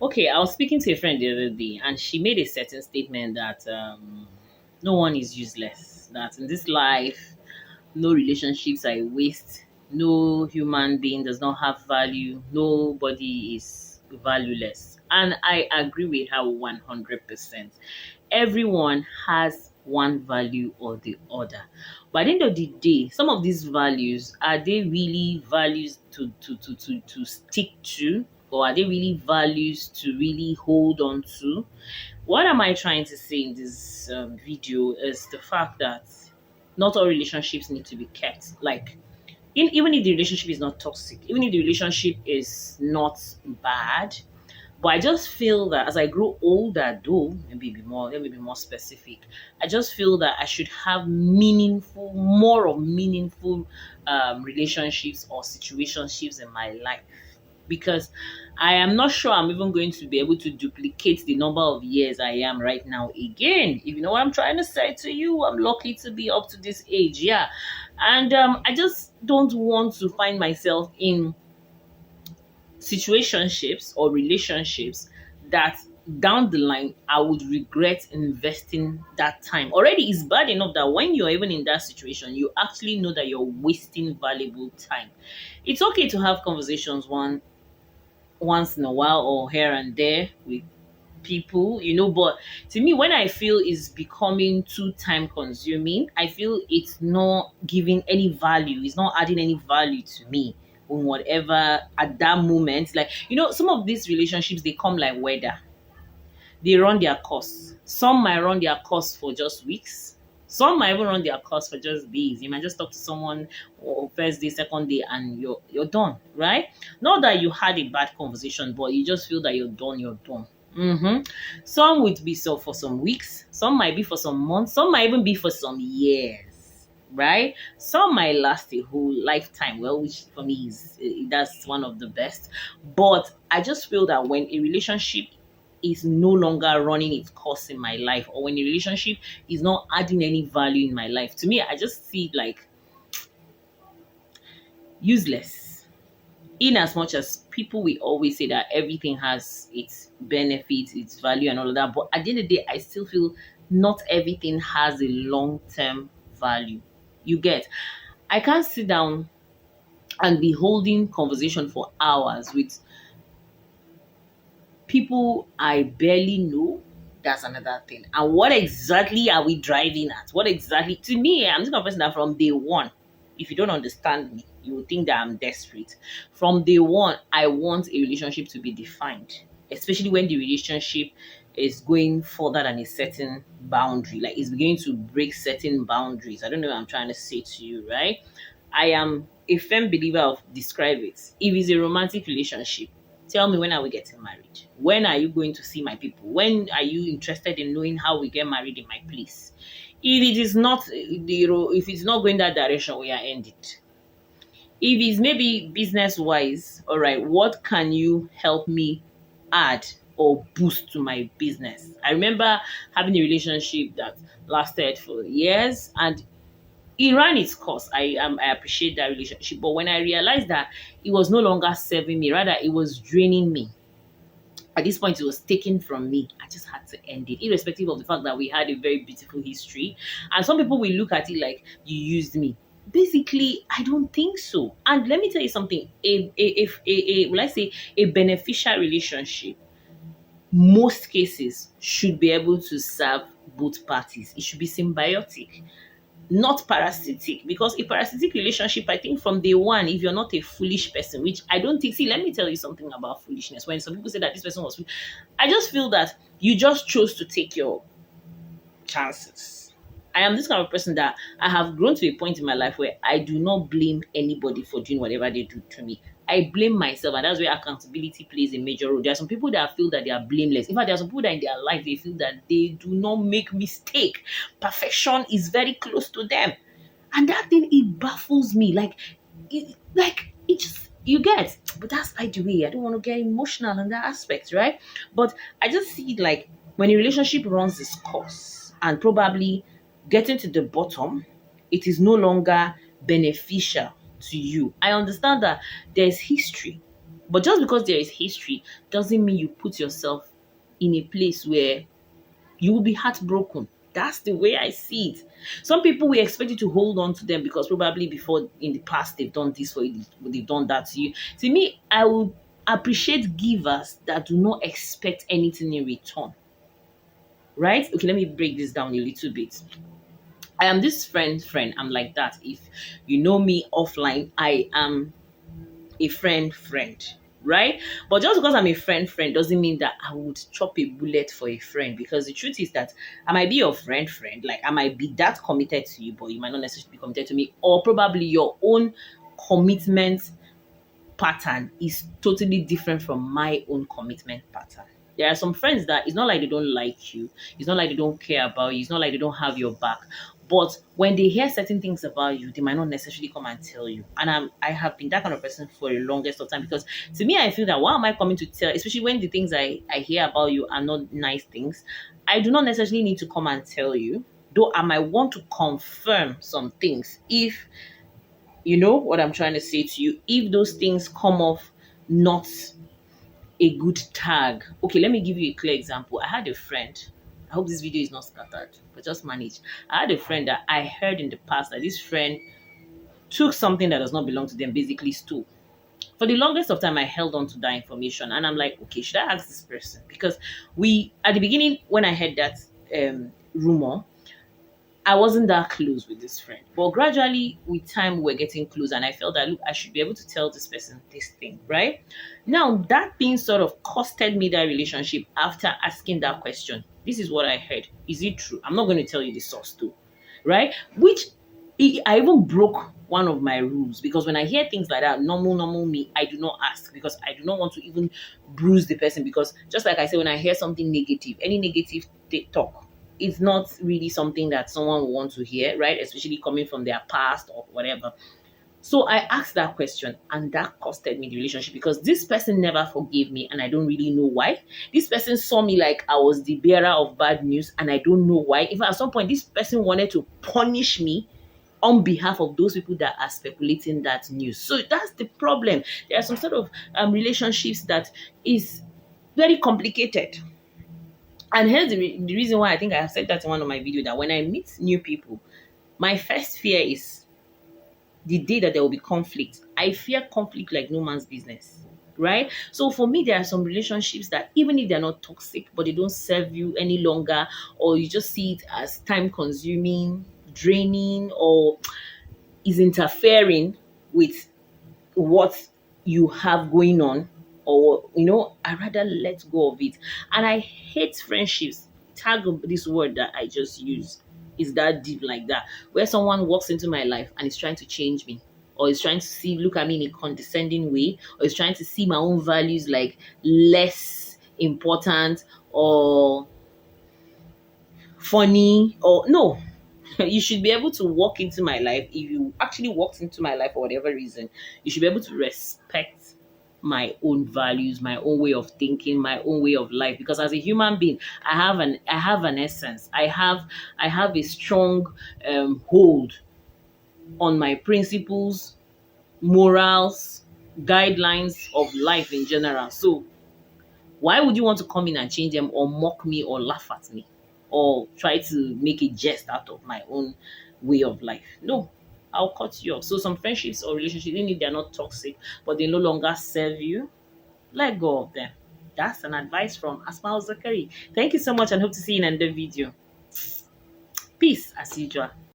Okay, I was speaking to a friend the other day, and she made a certain statement that no one is useless. That in this life, no relationships are a waste. No human being does not have value. Nobody is valueless. And I agree with her 100%. Everyone has one value or the other. But at the end of the day, some of these values, are they really values to stick to? Or are they really values to really hold on to? What am I trying to say in this video is the fact that not all relationships need to be kept. Like, even if the relationship is not toxic, even if the relationship is not bad, but I just feel that as I grow older, though, let me be more specific. I just feel that I should have more of meaningful relationships or situationships in my life, because I am not sure I'm even going to be able to duplicate the number of years I am right now again. If you know what I'm trying to say to you, I'm lucky to be up to this age, yeah. And I just don't want to find myself in situationships or relationships that down the line I would regret investing that time. Already it's bad enough that when you're even in that situation, you actually know that you're wasting valuable time. It's okay to have conversations once in a while or here and there with people, but to me, when I feel it's becoming too time consuming, I feel it's not giving any value, it's not adding any value to me on whatever at that moment. Like, some of these relationships, they come like weather. They run their course. Some might run their course for just weeks. Some might even run their course for just days. You might just talk to someone or first day, second day, and you're done, right? Not that you had a bad conversation, but you just feel that you're done. You're done. Some would be so for some weeks. Some might be for some months. Some might even be for some years, right? Some might last a whole lifetime. Well, which for me is that's one of the best. But I just feel that when a relationship is no longer running its course in my life, or when a relationship is not adding any value in my life, to me, I just see it like useless. In as much as people will always say that everything has its benefits, its value, and all of that, but at the end of the day, I still feel not everything has a long term value. You get, I can't sit down and be holding conversation for hours with people I barely know. That's another thing. And what exactly are we driving at? What exactly? To me, I'm the kind of person that from day one, if you don't understand me, you will think that I'm desperate. From day one, I want a relationship to be defined, especially when the relationship is going further than a certain boundary, like it's beginning to break certain boundaries. I don't know what I'm trying to say to you, right? I am a firm believer of describe it. If it's a romantic relationship, tell me, when are we getting married? When are you going to see my people? When are you interested in knowing how we get married in my place? If it is not if it's not going that direction, we are end it. If it's maybe business wise, all right, what can you help me add or boost to my business? I remember having a relationship that lasted for years, and it ran its course. I appreciate that relationship, but when I realized that it was no longer serving me, rather it was draining me. At this point, it was taken from me. I just had to end it, irrespective of the fact that we had a very beautiful history. And some people will look at it like you used me. Basically, I don't think so. And let me tell you something: will I say a beneficial relationship, most cases should be able to serve both parties. It should be symbiotic, not parasitic, because a parasitic relationship, I think from day one, if you're not a foolish person, which I don't think, see, let me tell you something about foolishness. When some people say that this person was foolish, I just feel that you just chose to take your chances. I am this kind of person that I have grown to a point in my life where I do not blame anybody for doing whatever they do to me. I blame myself, and that's where accountability plays a major role. There are some people that feel that they are blameless. In fact, there are some people that in their life they feel that they do not make mistake. Perfection is very close to them, and that thing, it baffles me. It just, you get. But that's by the way. I don't want to get emotional in that aspect, right? But I just see it like when a relationship runs its course and probably getting to the bottom, it is no longer beneficial to you. I understand that there's history, But just because there is history doesn't mean you put yourself in a place where you will be heartbroken. That's the way I see it. Some people we expect you to hold on to them because probably before in the past they've done this for you, they've done that to you. To me, I will appreciate givers that do not expect anything in return. Right? Okay, let me break this down a little bit. I am this friend. I'm like that. If you know me offline, I am a friend, right? But just because I'm a friend doesn't mean that I would chop a bullet for a friend, because the truth is that I might be your friend, like I might be that committed to you, but you might not necessarily be committed to me, or probably your own commitment pattern is totally different from my own commitment pattern. There are some friends that it's not like they don't like you, it's not like they don't care about you, it's not like they don't have your back. But when they hear certain things about you, they might not necessarily come and tell you. And I have been that kind of person for the longest of time, because to me, I feel that why am I coming to tell, especially when the things I hear about you are not nice things, I do not necessarily need to come and tell you, though I might want to confirm some things if you know what I'm trying to say to you, if those things come off not a good tag. Okay, let me give you a clear example. I had a friend. I hope this video is not scattered, but just manage. I had a friend that I heard in the past that this friend took something that does not belong to them, basically stole. For the longest of time, I held on to that information, and I'm like, okay, should I ask this person? Because we, at the beginning, when I heard that rumor, I wasn't that close with this friend. But gradually, with time, we were getting close, and I felt that, look, I should be able to tell this person this thing, right? Now, that thing sort of costed me that relationship after asking that question. This is what I heard. Is it true? I'm not going to tell you the source, too, right? Which I even broke one of my rules, because when I hear things like that, normal me, I do not ask, because I do not want to even bruise the person. Because just like I said, when I hear something negative, any negative talk, it's not really something that someone will want to hear, right? Especially coming from their past or whatever. So I asked that question, and that costed me the relationship, because this person never forgave me, and I don't really know why. This person saw me like I was the bearer of bad news, and I don't know why. If at some point this person wanted to punish me on behalf of those people that are speculating that news. So that's the problem. There are some sort of relationships that is very complicated. And here's the reason why I think I have said that in one of my videos, that when I meet new people, my first fear is the day that there will be conflict. I fear conflict like no man's business. Right? So for me, there are some relationships that even if they're not toxic, but they don't serve you any longer, or you just see it as time consuming, draining, or is interfering with what you have going on, or I rather let go of it. And I hate friendships, tag this word that I just used, is that deep like that, where someone walks into my life and is trying to change me, or is trying to look at me in a condescending way, or is trying to see my own values like less important, or funny, or no. You should be able to walk into my life. If you actually walked into my life for whatever reason, you should be able to respect my own values, my own way of thinking, my own way of life. Because as a human being, I have an essence. I have a strong hold on my principles, morals, guidelines of life in general. So why would you want to come in and change them, or mock me, or laugh at me, or try to make a jest out of my own way of life? No, I'll cut you off. So some friendships or relationships, even if they're not toxic, but they no longer serve you, let go of them. That's an advice from Asma'u Zakari. Thank you so much, and hope to see you in another video. Peace as usual.